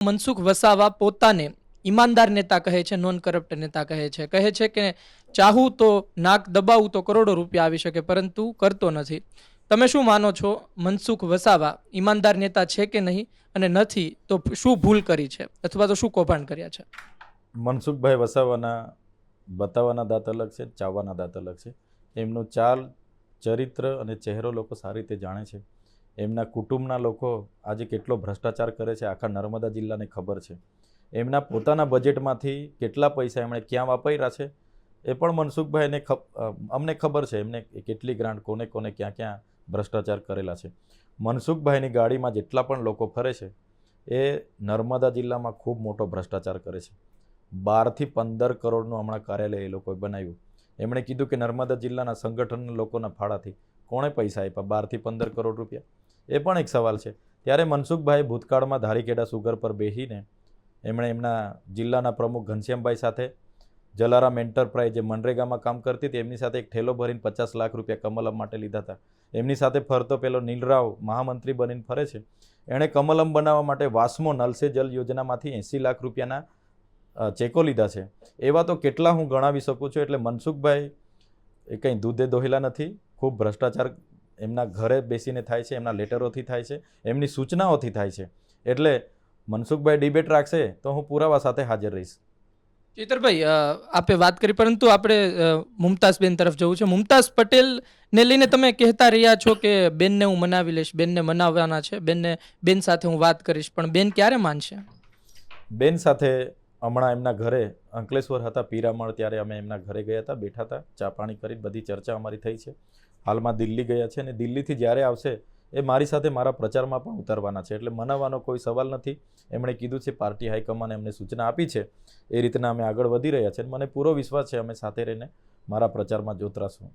મનસુખ વસાવા પોતાને ઈમાનદાર નેતા કહે છે, નોન કરપ્ટ નેતા કહે છે કે ચાહું તો નાક દબાવું તો કરોડો રૂપિયા આવી શકે, પરંતુ કરતો નથી. તમે શું માનો છો, મનસુખ વસાવા ઈમાનદાર નેતા છે કે નહીં, અને નથી તો શું ભૂલ કરી છે અથવા તો શું કૌભાંડ કર્યા છે? મનસુખભાઈ વસાવાના બતાવવાના દાંત અલગ છે, ચાવવાના દાંત અલગ છે. એમનું ચાલ, ચરિત્ર અને ચહેરો લોકો સારી રીતે જાણે છે. એમના કુટુંબના લોકો આજે કેટલો ભ્રષ્ટાચાર કરે છે આખા નર્મદા જિલ્લાને ખબર છે. એમના પોતાના બજેટમાંથી કેટલા પૈસા એમણે ક્યાં વાપર્યા છે એ પણ મનસુખભાઈને અમને ખબર છે. એમને કેટલી ગ્રાન્ટ કોને કોને ક્યાં ક્યાં ભ્રષ્ટાચાર કરેલા છે. મનસુખભાઈની ગાડીમાં જેટલા પણ લોકો ફરે છે એ નર્મદા જિલ્લામાં ખૂબ મોટો ભ્રષ્ટાચાર કરે છે. 12 થી 15 કરોડનું હમણાં કાર્યાલય એ લોકોએ બનાવ્યું. એમણે કીધું કે નર્મદા જિલ્લાના સંગઠનના લોકોના ફાળાથી કોણે પૈસા આપ્યા 12 થી 15 કરોડ રૂપિયા? એ પણ એક સવાલ છે. ત્યારે મનસુખભાઈ ભૂતકાળમાં ધારીખેડા સુગર પર બેસીને એમણે એમના જિલ્લાના પ્રમુખ ઘનશ્યામભાઈ સાથે જલારામ એન્ટરપ્રાઇઝ જે મનરેગામાં કામ કરતી હતી એમની સાથે એક ઠેલો ભરીને 50 લાખ રૂપિયા કમલમ માટે લીધા હતા. એમની સાથે ફરતો પેલો નીલરાવ મહામંત્રી બનીને ફરે છે, એણે કમલમ બનાવવા માટે વાસ્મો નલ સે જલ યોજનામાંથી 80 લાખ રૂપિયાના ચેકો લીધા છે. એવા તો કેટલા હું ગણાવી શકું છું. એટલે મનસુખભાઈ એ કંઈ દૂધે દોહેલા નથી. ખૂબ ભ્રષ્ટાચાર એમના ઘરે બેસીને થાય છે, એમના લેટરોથી થાય છે, એમની સૂચનાઓથી થાય છે. એટલે મનસુખભાઈ ડિબેટ રાખશે તો હું પુરાવા સાથે હાજર રહીશ. ચેતરભાઈ, આપે વાત કરી, પરંતુ આપણે મુમતાઝબેન તરફ જવું છે. મુમતાઝ પટેલને લઈને તમે કહેતા રહ્યા છો કે બેનને હું મનાવી લઈશ, બેનને મનાવવાના છે, બેન સાથે હું વાત કરીશ, પણ બેન ક્યારે માનશે? બેન સાથે હમણાં એમના ઘરે અંકલેશ્વર હતા પીરામણ, ત્યારે અમે એમના ઘરે ગયા હતા, બેઠા હતા, ચા પાણી કરી, બધી ચર્ચા અમારી થઈ છે. હાલમાં દિલ્હી ગયા છે અને દિલ્હીથી જ્યારે આવશે એ મારી સાથે મારા પ્રચારમાં પણ ઉતરવાના છે. એટલે મનાવવાનો કોઈ સવાલ નથી. એમણે કીધું છે, પાર્ટી હાઈકમાન્ડે એમને સૂચના આપી છે, એ રીતના અમે આગળ વધી રહ્યા છીએ. મને પૂરો વિશ્વાસ છે અમે સાથે રહીને મારા પ્રચારમાં જ ઉતરાશું.